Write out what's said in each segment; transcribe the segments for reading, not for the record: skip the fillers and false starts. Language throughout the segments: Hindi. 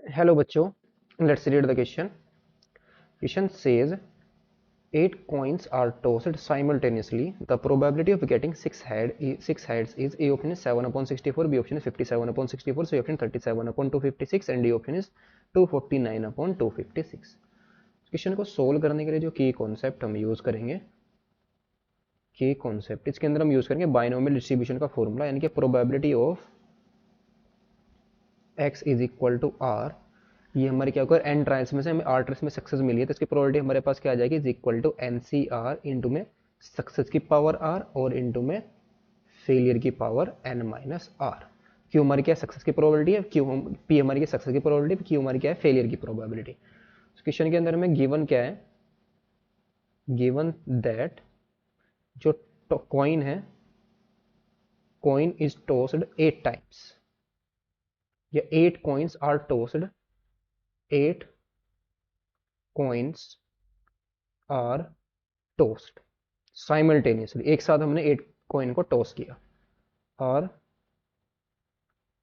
Hello बच्चों, let's read the question. Question says 8 coins are tossed simultaneously. The probability of getting six heads is A option is 7/64, B option is 57/64, C option 37/256 and D option is 249/256. Question को सोल्व करने के लिए जो की कॉन्सेप्ट हम यूज करेंगे, की कॉन्सेप्ट इसके अंदर हम यूज करेंगे बाइनोमियल डिस्ट्रीब्यूशन का फॉर्मूला, यानी कि probability of x is equal to R. ये हमारे क्या होगा, एन ट्रायल्स में से हमें आर ट्रायल्स में सक्सेस मिली है, तो इसकी प्रोबेबिलिटी हमारे पास क्या आ जाएगी, is equal to N C R into में सक्सेस की पावर आर और इंटू में फेलियर की power N minus R. Q हमारी क्या सक्सेस की प्रोबेबिलिटी है, क्यू पी हमारी क्या सक्सेस की प्रोबेबिलिटी, क्यू हमारी क्या है फेलियर की प्रोबेबिलिटी। क्वेश्चन के अंदर में गिवन क्या है, गिवन दैट जो कॉइन है, कॉइन इज टोस्ड 8 टाइम्स, या 8 coins are tossed, 8 coins are tossed simultaneously, एक साथ हमने 8 कॉइन को टॉस किया, और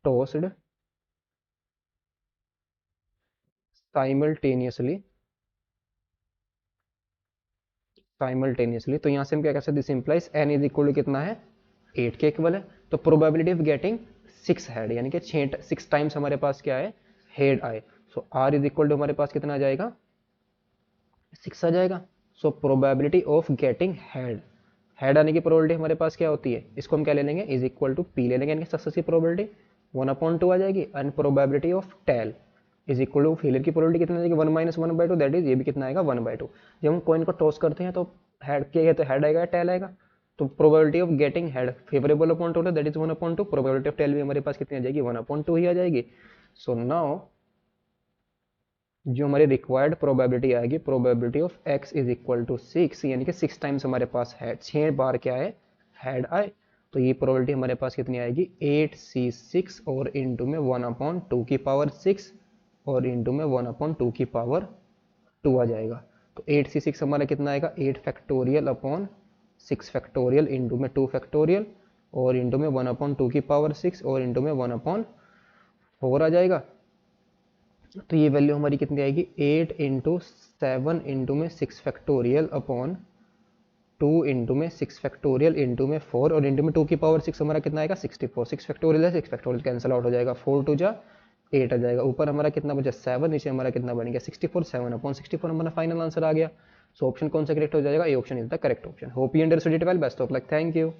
टोस्ड साइमल्टेनियसली, साइमल्टेनियसली। तो यहां से हम क्या कह सकते, this implies N is equal to कितना है, 8 के इक्वल है। तो प्रोबेबिलिटी ऑफ गेटिंग 6 हेड, यानी कि 6 टाइम्स हमारे पास क्या है, हेड आए। सो आर इज इक्वल टू हमारे पास कितना आ जाएगा, 6 आ जाएगा। So probability of getting head, head आने की प्रोबेबिलिटी हमारे पास क्या होती है, इसको हम क्या ले लेंगे, इज इक्वल टू पी ले लेंगे, यानी सक्सेस की प्रोबेबिलिटी 1/2 आ जाएगी, and probability of tail is equal to failure की प्रोबेबिलिटी कितना आ जाएगी, 1 - 1/2, दैट इज ये भी कितना आएगा, 1/2। जब हम कॉइन को टॉस करते हैं तो हेड क्या है, तो हेड आएगा या टेल आएगा। तो probability of getting head favourable upon total, that is 1/2। Probability of tail भी हमारे पास कितनी आ जाएगी, 1/2 ही आ जाएगी। सो नाउ जो हमारी रिक्वायर्ड प्रोबेबिलिटी आएगी, probability of x is equal to 6, यानी कि 6 टाइम्स हमारे पास है, 6 बार क्या है, हेड आए। तो ये प्रोबेबिलिटी हमारे पास कितनी आएगी, 8c6 और इंटू में 1/2 की पावर 6 और इंटू में 1/2 की पावर 2 आ जाएगा। तो 8c6 हमारा कितना आएगा, 8 फैक्टोरियल अपॉन 6 फैक्टोरियल इंटू में 2 फैक्टोरियल और इंटू में 1/2 की पावर 6 और इंटू में 1/4 आ जाएगा। तो ये वैल्यू हमारी कितनी आएगी, 8 इंटू 7 इंटू में 6 फैक्टोरियल अपॉन 2 इंटू में 6 फैक्टोरियल इंटू में 4 और इंटू में 2 की पावर 6 हमारा कितना आएगा, 64। 6 फैक्टोरियल है, 6 फैक्टोरियल कैंसिल आउट हो जाएगा, 4 2 जा 8 आ जाएगा। ऊपर हमारा कितना बचा, 7, नीचे हमारा कितना बन गया, 64। 7/64 हमारा फाइनल आंसर आ गया। सो ऑप्शन कौन सा करेक्ट हो जाएगा, A option is the correct option. Hope you understood it well, best of luck, thank you.